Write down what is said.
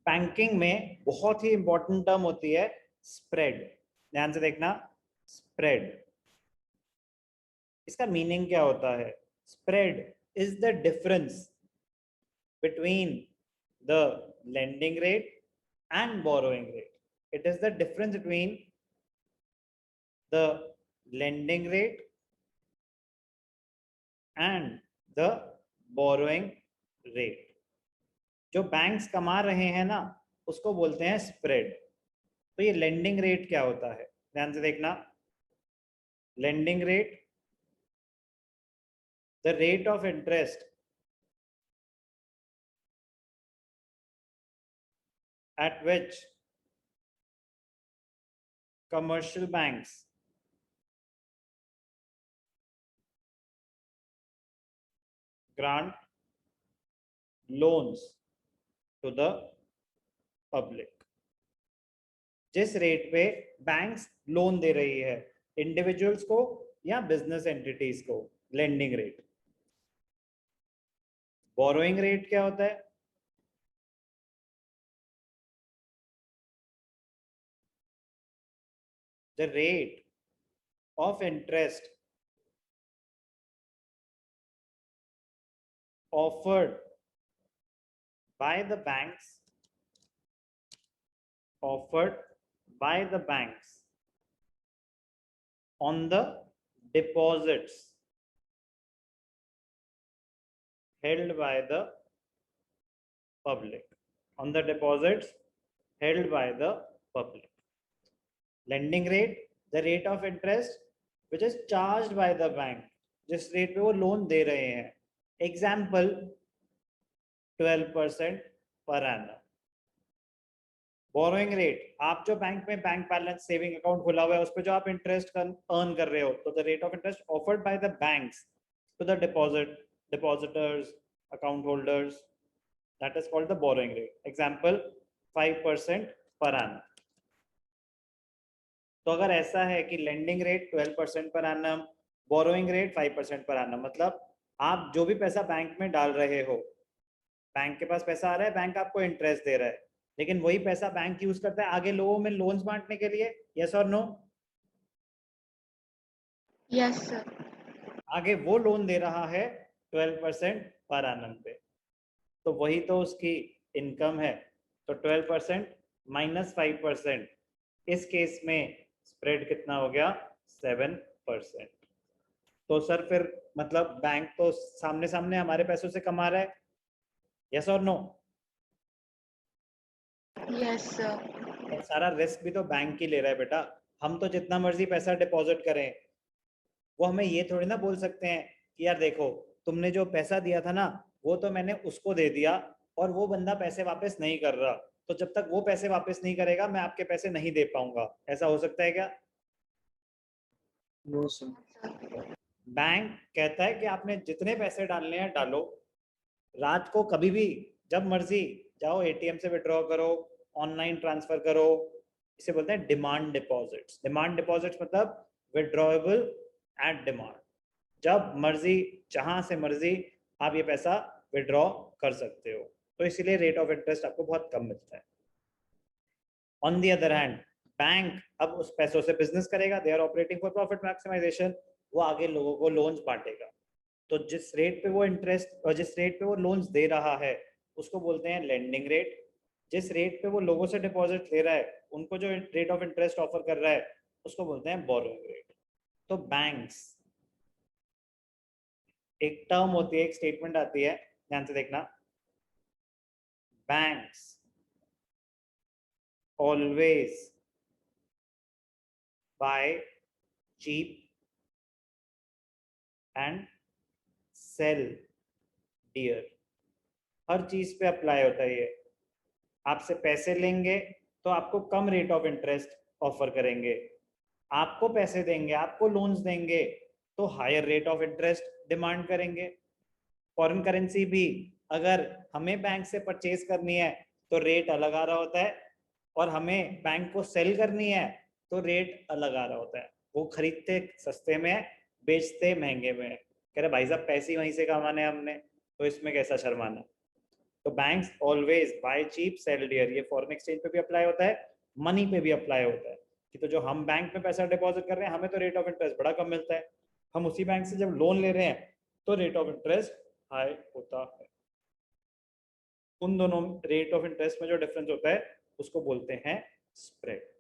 Banking में बहुत ही important term होती है स्प्रेड। ध्यान से देखना, स्प्रेड, इसका मीनिंग क्या होता है? Spread is the difference between the lending rate and borrowing rate. It is the difference between the lending rate and the borrowing rate. जो बैंक्स कमा रहे हैं ना, उसको बोलते हैं स्प्रेड। तो ये लेंडिंग रेट क्या होता है? ध्यान से देखना, lending rate, the rate of interest at which commercial banks grant loans to the public। जिस रेट पे बैंक्स लोन दे रही है इंडिविजुअल्स को या बिजनेस एंटिटीज को, लेंडिंग रेट। बोरोइंग रेट क्या होता है? The rate of interest offered by the banks, offered by the banks on the deposits held by the public, on the deposits held by the public। lending rate, the rate of interest which is charged by the bank, जिस rate पे वो loan दे रहे हैं। Example 12% per annum. Borrowing rate, आप जो bank में bank balance saving account खुला हुआ है उस पर जो आप इंटरेस्ट अर्न कर रहे हो, तो the rate of interest offered by the banks to the depositors, account holders, that is called the borrowing rate. Example 5% per annum. तो अगर ऐसा है कि lending rate 12% per annum, borrowing rate 5% per annum, मतलब आप जो भी पैसा बैंक में डाल रहे हो, बैंक के पास पैसा आ रहा है, बैंक आपको इंटरेस्ट दे रहा है, लेकिन वही पैसा बैंक यूज करता है आगे लोगों में लोन्स बांटने के लिए। यस और नो? Yes sir. आगे वो लोन दे रहा है 12% पर एनम पे, तो वही तो उसकी इनकम है। तो 12% माइनस 5%, इस केस में स्प्रेड कितना हो गया? 7%। तो सर फिर मतलब बैंक तो सामने सामने हमारे पैसों से कमा रहा है। यस और नो? Yes sir. और सारा रिस्क भी तो बैंक ही ले रहा है बेटा। हम तो जितना मर्जी पैसा डिपॉजिट करें, वो हमें ये थोड़ी ना बोल सकते हैं कि यार देखो, तुमने जो पैसा दिया था ना, वो तो मैंने उसको दे दिया और वो बंदा पैसे वापस नहीं कर रहा, तो जब तक वो पैसे वापस नहीं करेगा मैं आपके पैसे नहीं दे पाऊंगा। ऐसा हो सकता है क्या? No sir. बैंक कहता है कि आपने जितने पैसे डालने हैं डालो, रात को कभी भी जब मर्जी जाओ एटीएम से विड्रॉ करो, ऑनलाइन ट्रांसफर करो। इसे बोलते हैं डिमांड डिपॉजिट्स। डिमांड डिपॉजिट्स मतलब विड्रॉएबल एट डिमांड, जब मर्जी जहां से मर्जी आप ये पैसा विड्रॉ कर सकते हो, तो इसीलिए रेट ऑफ इंटरेस्ट आपको बहुत कम मिलता है। On the other hand, bank अब उस पैसों से बिजनेस करेगा, they are operating for profit maximisation, वो आगे लोगों को लोन्स बांटेगा। तो जिस रेट पे वो इंटरेस्ट और जिस रेट पे वो लोन्स दे रहा है उसको बोलते हैं लेंडिंग रेट। जिस रेट पे वो लोगों से डिपॉजिट ले रहा है, उनको जो रेट ऑफ इंटरेस्ट ऑफर कर रहा है, उसको बोलते हैं बोरोइंग रेट। तो बैंक्स, एक टर्म होती है, एक स्टेटमेंट आती है, ध्यान से देखना, banks always buy cheap and sell dear. हर चीज पे अप्लाई होता है ये। आपसे पैसे लेंगे तो आपको कम रेट ऑफ इंटरेस्ट ऑफर करेंगे, आपको पैसे देंगे, आपको लोन्स देंगे तो higher rate of interest demand करेंगे। फॉरेन करेंसी भी अगर हमें बैंक से परचेज करनी है तो रेट अलग आ रहा होता है, और हमें बैंक को सेल करनी है तो रेट अलग आ रहा होता है। वो खरीदते सस्ते में है, बेचते महंगे में है। कह रहे भाई साहब पैसे वहीं से कमाने हमने, तो इसमें कैसा शर्माना। तो banks always buy cheap sell dear, ये फॉरेन एक्सचेंज पे भी अप्लाई होता है, मनी पे भी अप्लाई होता है कि तो जो हम बैंक में पैसा डिपॉजिट कर रहे हैं हमें तो रेट ऑफ इंटरेस्ट बड़ा कम मिलता है, हम उसी बैंक से जब लोन ले रहे हैं तो रेट ऑफ इंटरेस्ट हाई होता है। उन दोनों रेट ऑफ इंटरेस्ट में जो डिफरेंस होता है उसको बोलते हैं स्प्रेड।